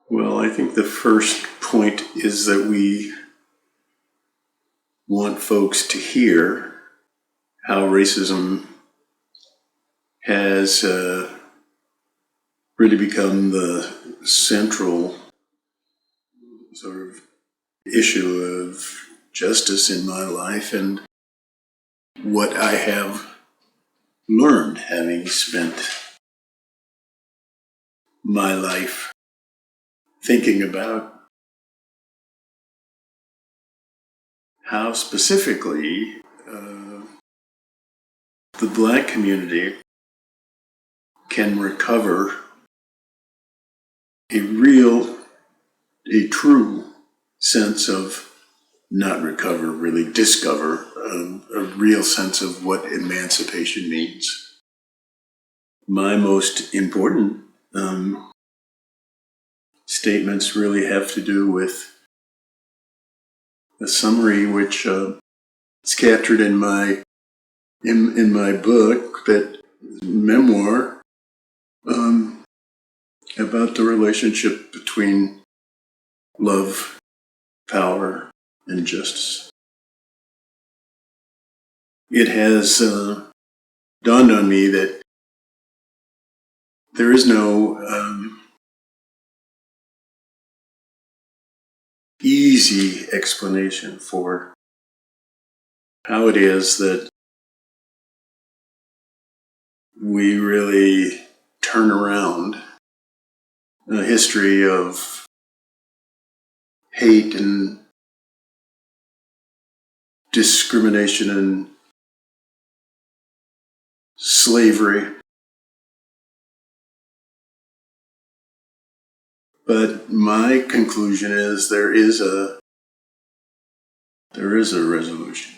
Well, I think the first point is that we want folks to hear how racism has really become the central sort of issue of justice in my life, and what I have learned having spent my life thinking about how specifically the Black community can recover a true sense of, not recover, really discover a real sense of what emancipation means. My most important statements really have to do with a summary which is captured in my book, that memoir, about the relationship between love, power, and justice. It has dawned on me that there is no easy explanation for how it is that we really turn around a history of hate and discrimination and slavery. But my conclusion is there is a resolution.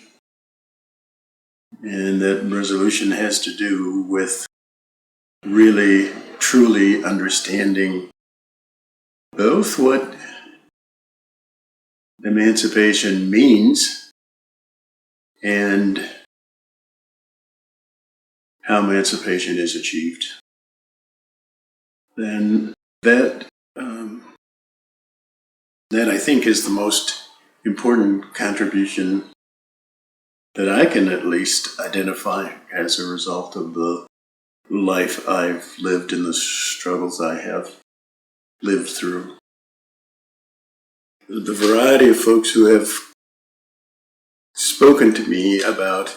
And that resolution has to do with really, truly understanding both what emancipation means and how emancipation is achieved. Then that I think is the most important contribution that I can at least identify as a result of the life I've lived and the struggles I have lived through. The variety of folks who have spoken to me about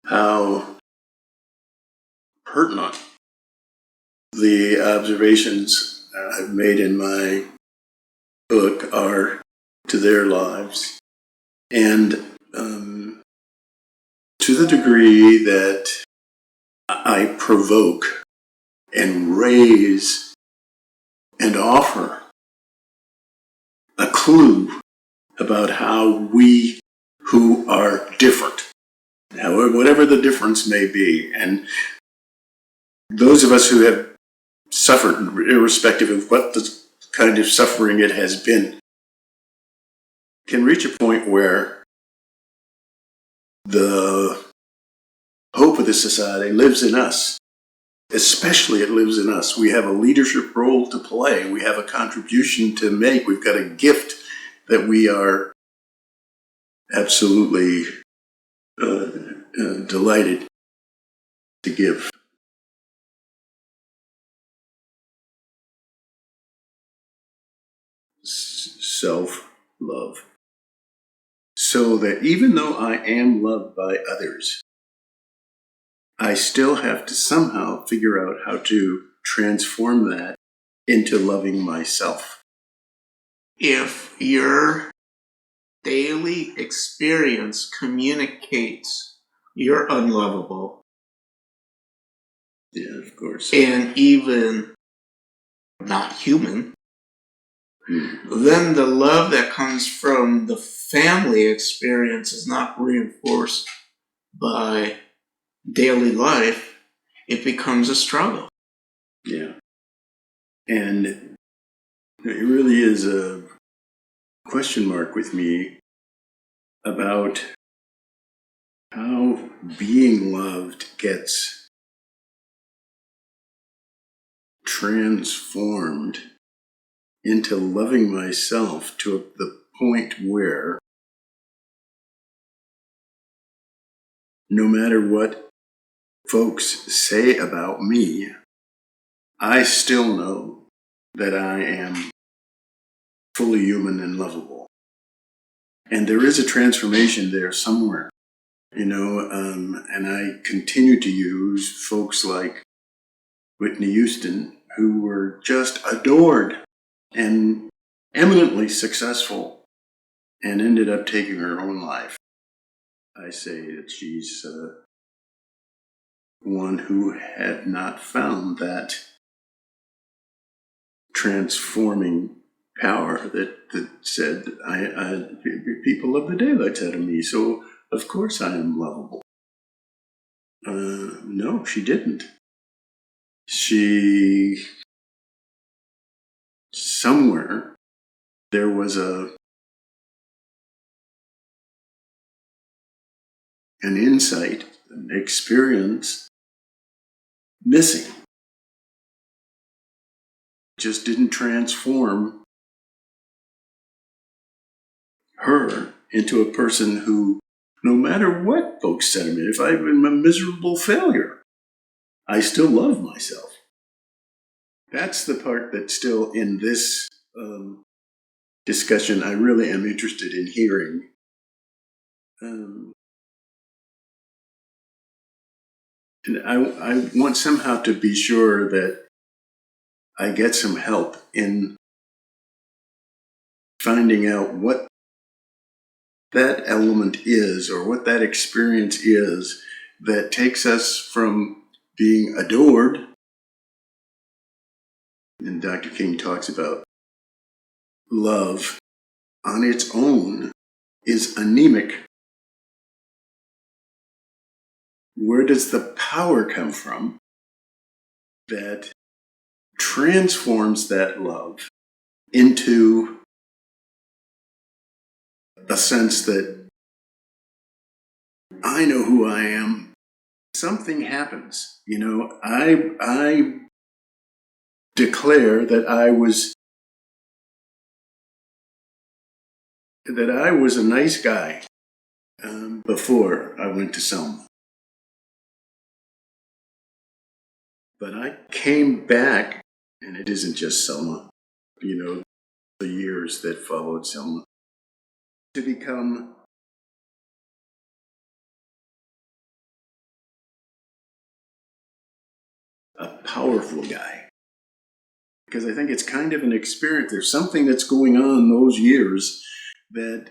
how pertinent the observations I've made in my book are to their lives, and to the degree that I provoke and raise and offer a clue about how we who are different, however, whatever the difference may be, and those of us who have suffered, irrespective of what the kind of suffering it has been, can reach a point where the hope of the society lives in us. Especially it lives in us. We have a leadership role to play. We have a contribution to make. We've got a gift that we are absolutely delighted to give. Self-love. So that even though I am loved by others, I still have to somehow figure out how to transform that into loving myself. If your daily experience communicates you're unlovable, yeah, of course, and even not human, then the love that comes from the family experience is not reinforced by daily life. It becomes a struggle. Yeah. And it really is a question mark with me about how being loved gets transformed into loving myself to the point where no matter what folks say about me, I still know that I am fully human and lovable. And there is a transformation there somewhere, and I continue to use folks like Whitney Houston, who were just adored and eminently successful and ended up taking her own life. I say that she's one who had not found that transforming power that said, people love the daylights out of me, so of course I am lovable. No, she didn't. Somewhere, there was an insight, an experience missing. Just didn't transform her into a person who, no matter what folks said of me, if I've been a miserable failure, I still love myself. That's the part that's still in this discussion I really am interested in hearing. And I want somehow to be sure that I get some help in finding out what that element is, or what that experience is that takes us from being adored. And Dr. King talks about love on its own is anemic. Where does the power come from that transforms that love into a sense that I know who I am? Something happens. I declare that I was a nice guy before I went to Selma. But I came back, and it isn't just Selma, the years that followed Selma, to become a powerful guy. Because I think it's kind of an experience. There's something that's going on those years that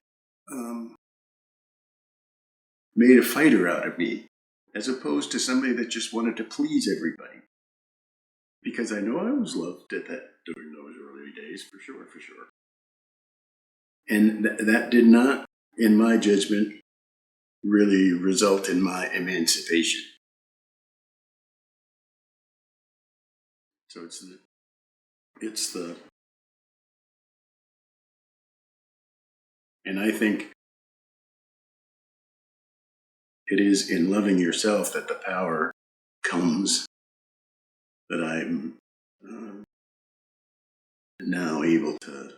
made a fighter out of me, as opposed to somebody that just wanted to please everybody. Because I know I was loved during those early days, for sure. And that did not, in my judgment, really result in my emancipation. So and I think it is in loving yourself that the power comes that I'm now able to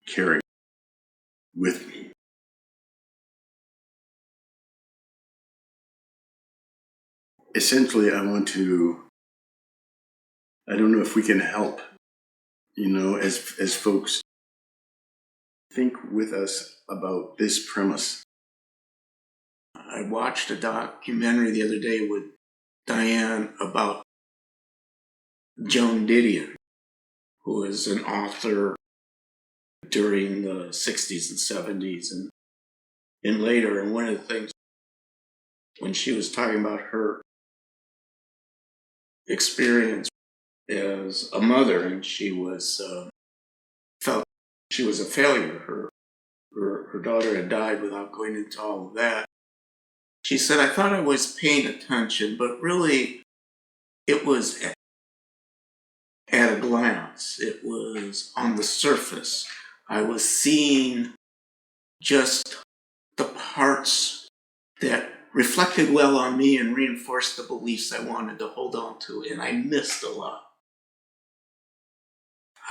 carry with me. Essentially, I don't know if we can help, as folks think with us about this premise. I watched a documentary the other day with Diane about Joan Didion, who is an author during the 60s and 70s and later. And one of the things, when she was talking about her experience as a mother, and she was felt she was a failure. Her daughter had died without going into all of that. She said, I thought I was paying attention, but really it was at a glance. It was on the surface. I was seeing just the parts that reflected well on me and reinforced the beliefs I wanted to hold on to, and I missed a lot.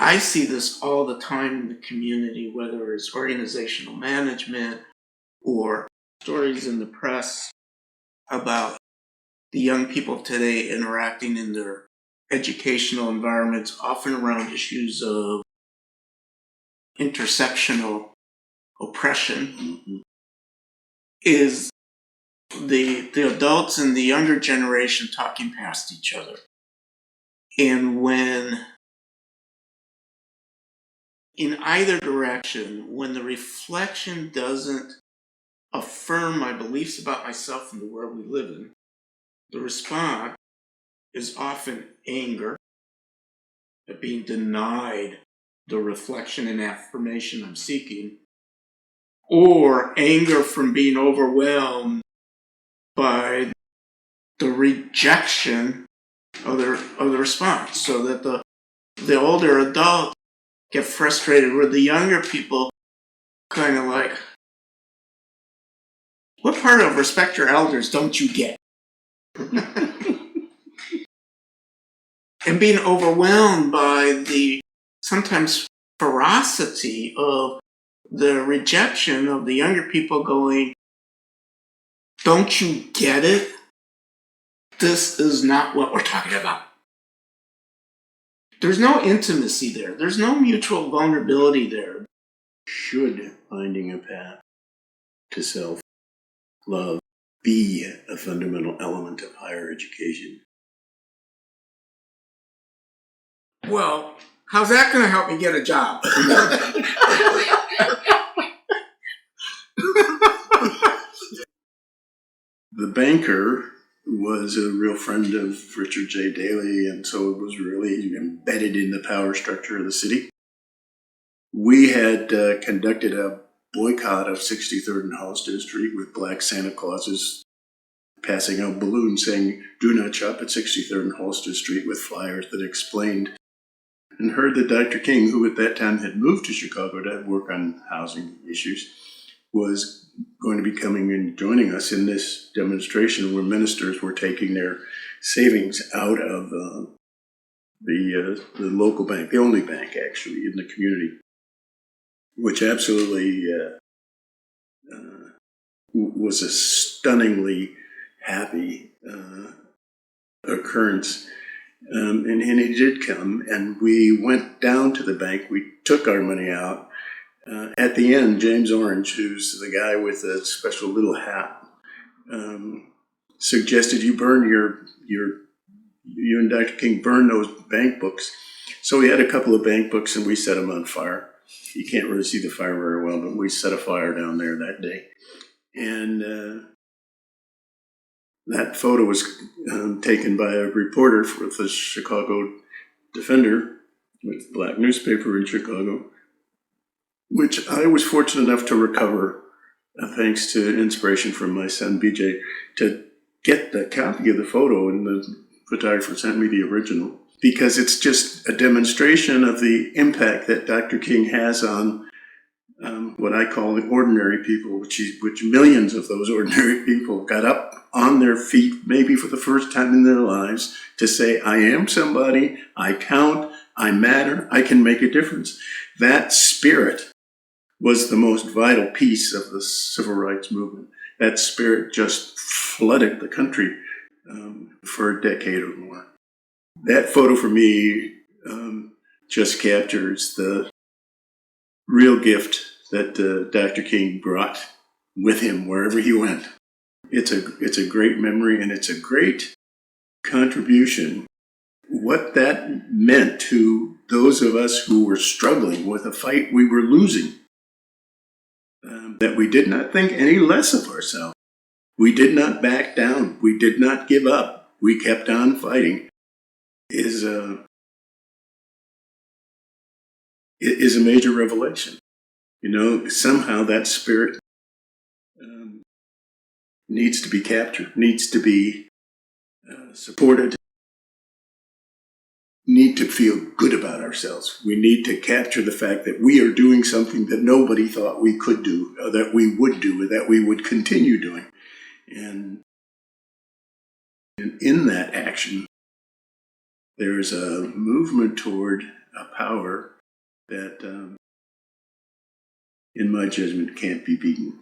I see this all the time in the community, whether it's organizational management or stories in the press about the young people of today interacting in their educational environments, often around issues of intersectional oppression, is the adults and the younger generation talking past each other. And when, in either direction, when the reflection doesn't affirm my beliefs about myself and the world we live in, the response is often anger at being denied the reflection and affirmation I'm seeking, or anger from being overwhelmed by the rejection of the response, so that the older adults get frustrated with the younger people, kind of like, what part of respect your elders don't you get? And being overwhelmed by the sometimes ferocity of the rejection of the younger people going, don't you get it? This is not what we're talking about. There's no intimacy there. There's no mutual vulnerability there. Should finding a path to self-love be a fundamental element of higher education? Well, how's that going to help me get a job? The banker was a real friend of Richard J. Daley, and so it was really embedded in the power structure of the city. We had conducted a boycott of 63rd and Halsted Street with black Santa Clauses passing out balloons saying, "Do not shop at 63rd and Halsted Street," with flyers that explained, and heard that Dr. King, who at that time had moved to Chicago to work on housing issues, was going to be coming and joining us in this demonstration where ministers were taking their savings out of the local bank, the only bank actually in the community, which absolutely was a stunningly happy occurrence. And he did come, and we went down to the bank. We took our money out. At the end, James Orange, who's the guy with the special little hat, suggested you burn you and Dr. King burn those bank books. So we had a couple of bank books, and we set them on fire. You can't really see the fire very well, but we set a fire down there that day. And that photo was taken by a reporter for the Chicago Defender, with black newspaper in Chicago, which I was fortunate enough to recover, thanks to inspiration from my son BJ, to get the copy of the photo, and the photographer sent me the original, because it's just a demonstration of the impact that Dr. King has on what I call the ordinary people, which millions of those ordinary people got up on their feet, maybe for the first time in their lives, to say, I am somebody, I count, I matter, I can make a difference. That spirit was the most vital piece of the civil rights movement. That spirit just flooded the country for a decade or more. That photo for me just captures the real gift that Dr. King brought with him wherever he went. It's a great memory, and it's a great contribution. What that meant to those of us who were struggling with a fight we were losing, that we did not think any less of ourselves. We did not back down. We did not give up. We kept on fighting, is a major revelation. You know, somehow that spirit needs to be captured, needs to be supported, need to feel good about ourselves. We need to capture the fact that we are doing something that nobody thought we could do, or that we would do, or that we would continue doing. And in that action, there is a movement toward a power that, in my judgment, can't be beaten.